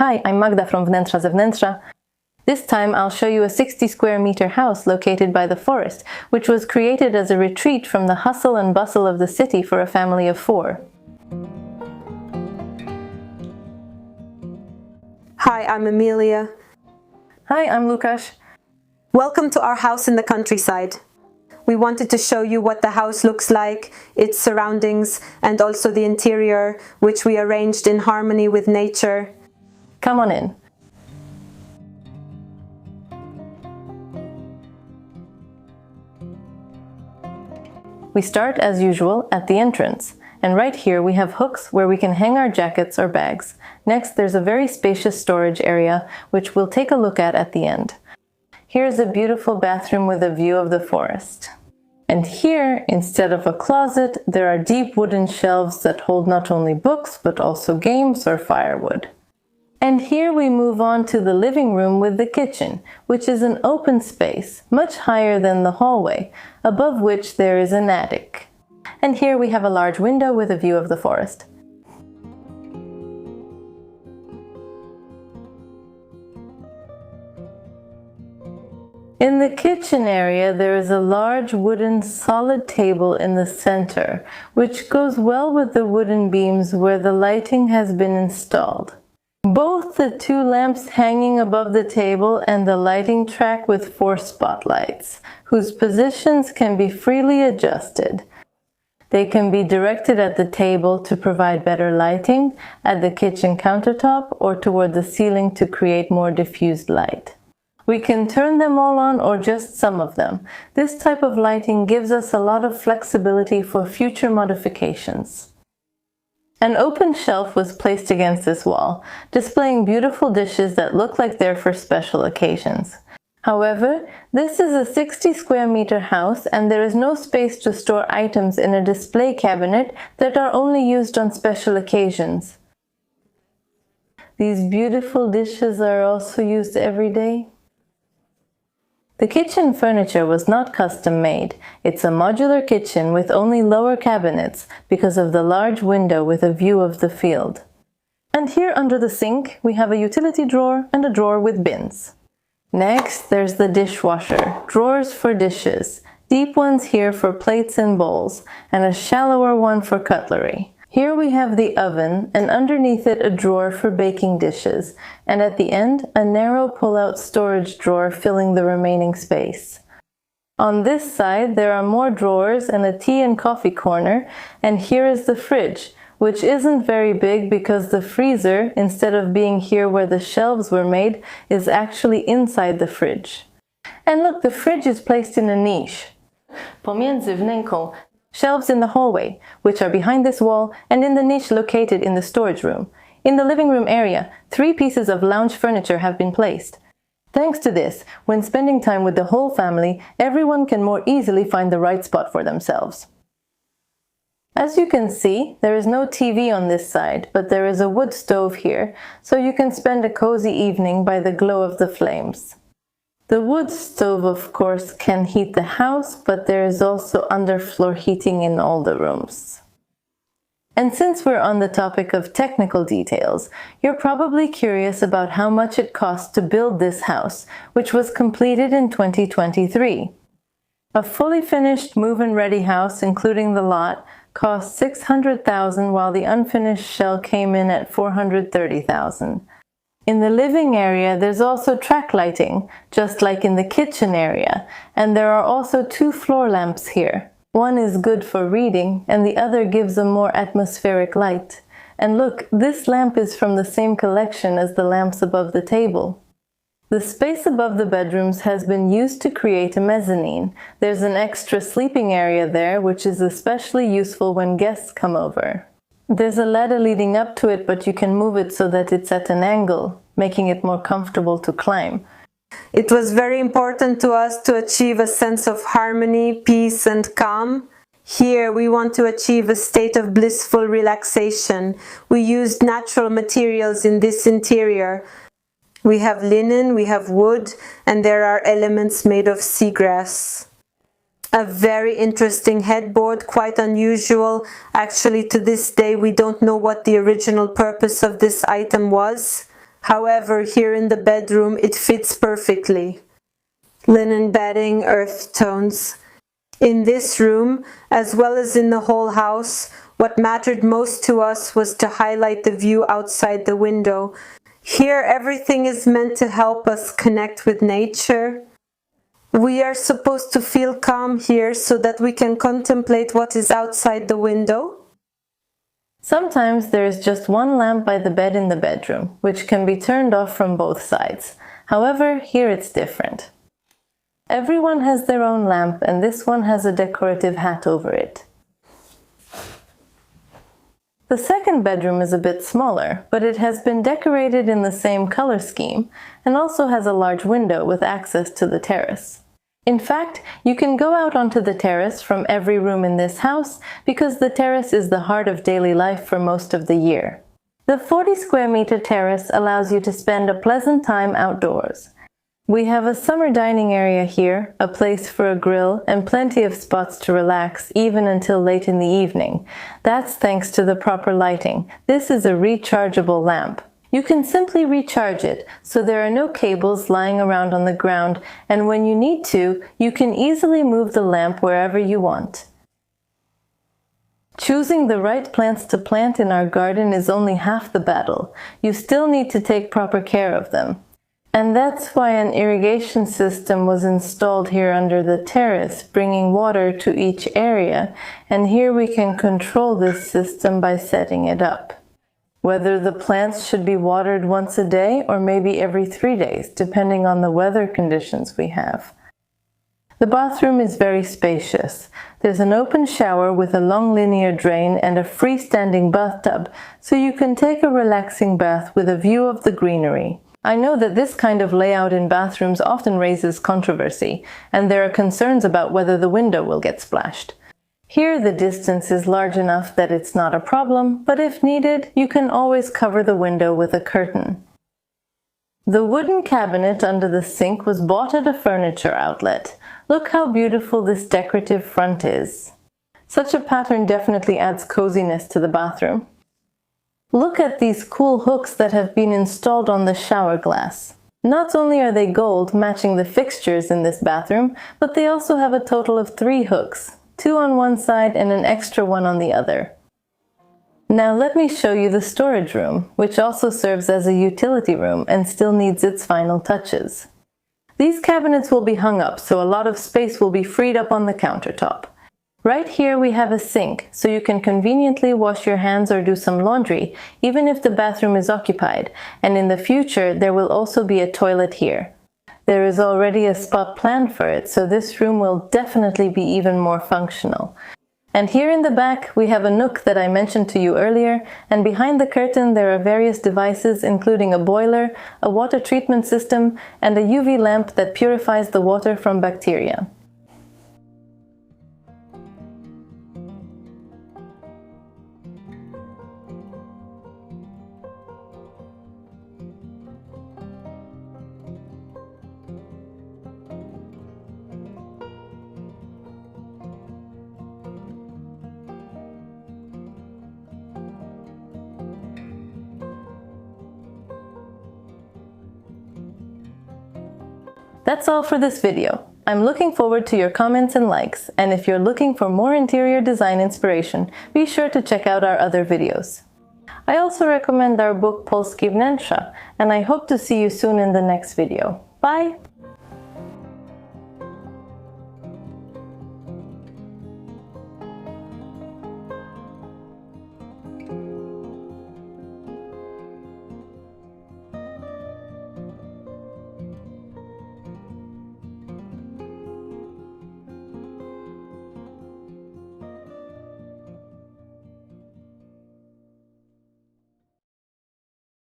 Hi, I'm Magda from Wnętrza Zewnętrza. This time I'll show you a 60 square meter house located by the forest, which was created as a retreat from the hustle and bustle of the city for a family of 4. Hi, I'm Amelia. Hi, I'm Lukasz. Welcome to our house in the countryside. We wanted to show you what the house looks like, its surroundings, and also the interior, which we arranged in harmony with nature. Come on in. We start, as usual, at the entrance. And right here we have hooks where we can hang our jackets or bags. Next, there's a very spacious storage area, which we'll take a look at the end. Here's a beautiful bathroom with a view of the forest. And here, instead of a closet, there are deep wooden shelves that hold not only books, but also games or firewood. And here we move on to the living room with the kitchen, which is an open space, much higher than the hallway, above which there is an attic. And here we have a large window with a view of the forest. In the kitchen area, there is a large wooden solid table in the center, which goes well with the wooden beams where the lighting has been installed. Both the 2 lamps hanging above the table and the lighting track with 4 spotlights, whose positions can be freely adjusted. They can be directed at the table to provide better lighting, at the kitchen countertop, or toward the ceiling to create more diffused light. We can turn them all on or just some of them. This type of lighting gives us a lot of flexibility for future modifications. An open shelf was placed against this wall, displaying beautiful dishes that look like they're for special occasions. However, this is a 60 square meter house and there is no space to store items in a display cabinet that are only used on special occasions. These beautiful dishes are also used every day. The kitchen furniture was not custom made. It's a modular kitchen with only lower cabinets because of the large window with a view of the field. And here under the sink, we have a utility drawer and a drawer with bins. Next, there's the dishwasher, drawers for dishes, deep ones here for plates and bowls, and a shallower one for cutlery. Here we have the oven, and underneath it a drawer for baking dishes, and at the end, a narrow pull-out storage drawer filling the remaining space. On this side, there are more drawers and a tea and coffee corner, and here is the fridge, which isn't very big because the freezer, instead of being here where the shelves were made, is actually inside the fridge. And look, the fridge is placed in a niche. Pomiędzy wnęką, shelves in the hallway, which are behind this wall, and in the niche located in the storage room. In the living room area, 3 pieces of lounge furniture have been placed. Thanks to this, when spending time with the whole family, everyone can more easily find the right spot for themselves. As you can see, there is no TV on this side, but there is a wood stove here, so you can spend a cozy evening by the glow of the flames. The wood stove, of course, can heat the house, but there is also underfloor heating in all the rooms. And since we're on the topic of technical details, you're probably curious about how much it cost to build this house, which was completed in 2023. A fully finished move-in ready house, including the lot, cost $600,000, while the unfinished shell came in at $430,000. In the living area, there's also track lighting, just like in the kitchen area, and there are also 2 floor lamps here. One is good for reading, and the other gives a more atmospheric light. And look, this lamp is from the same collection as the lamps above the table. The space above the bedrooms has been used to create a mezzanine. There's an extra sleeping area there, which is especially useful when guests come over. There's a ladder leading up to it, but you can move it so that it's at an angle, making it more comfortable to climb. It was very important to us to achieve a sense of harmony, peace, and calm. Here we want to achieve a state of blissful relaxation. We used natural materials in this interior. We have linen, we have wood, and there are elements made of seagrass. A very interesting headboard, quite unusual. Actually, to this day, we don't know what the original purpose of this item was. However, here in the bedroom, it fits perfectly. Linen bedding, earth tones. In this room, as well as in the whole house, what mattered most to us was to highlight the view outside the window. Here, everything is meant to help us connect with nature. We are supposed to feel calm here so that we can contemplate what is outside the window. Sometimes there is just one lamp by the bed in the bedroom, which can be turned off from both sides. However, here it's different. Everyone has their own lamp, and this one has a decorative hat over it. The second bedroom is a bit smaller, but it has been decorated in the same color scheme and also has a large window with access to the terrace. In fact, you can go out onto the terrace from every room in this house because the terrace is the heart of daily life for most of the year. The 40 square meter terrace allows you to spend a pleasant time outdoors. We have a summer dining area here, a place for a grill, and plenty of spots to relax even until late in the evening. That's thanks to the proper lighting. This is a rechargeable lamp. You can simply recharge it, so there are no cables lying around on the ground, and when you need to, you can easily move the lamp wherever you want. Choosing the right plants to plant in our garden is only half the battle. You still need to take proper care of them. And that's why an irrigation system was installed here under the terrace, bringing water to each area, and here we can control this system by setting it up. Whether the plants should be watered once a day or maybe every 3 days, depending on the weather conditions we have. The bathroom is very spacious. There's an open shower with a long linear drain and a freestanding bathtub, so you can take a relaxing bath with a view of the greenery. I know that this kind of layout in bathrooms often raises controversy, and there are concerns about whether the window will get splashed. Here the distance is large enough that it's not a problem, but if needed, you can always cover the window with a curtain. The wooden cabinet under the sink was bought at a furniture outlet. Look how beautiful this decorative front is. Such a pattern definitely adds coziness to the bathroom. Look at these cool hooks that have been installed on the shower glass. Not only are they gold, matching the fixtures in this bathroom, but they also have a total of 3 hooks, 2 on one side and an extra one on the other. Now let me show you the storage room, which also serves as a utility room and still needs its final touches. These cabinets will be hung up, so a lot of space will be freed up on the countertop. Right here we have a sink, so you can conveniently wash your hands or do some laundry, even if the bathroom is occupied, and in the future there will also be a toilet here. There is already a spot planned for it, so this room will definitely be even more functional. And here in the back we have a nook that I mentioned to you earlier, and behind the curtain there are various devices including a boiler, a water treatment system, and a UV lamp that purifies the water from bacteria. That's all for this video. I'm looking forward to your comments and likes, and if you're looking for more interior design inspiration, be sure to check out our other videos. I also recommend our book Polski Wnętrza, and I hope to see you soon in the next video. Bye!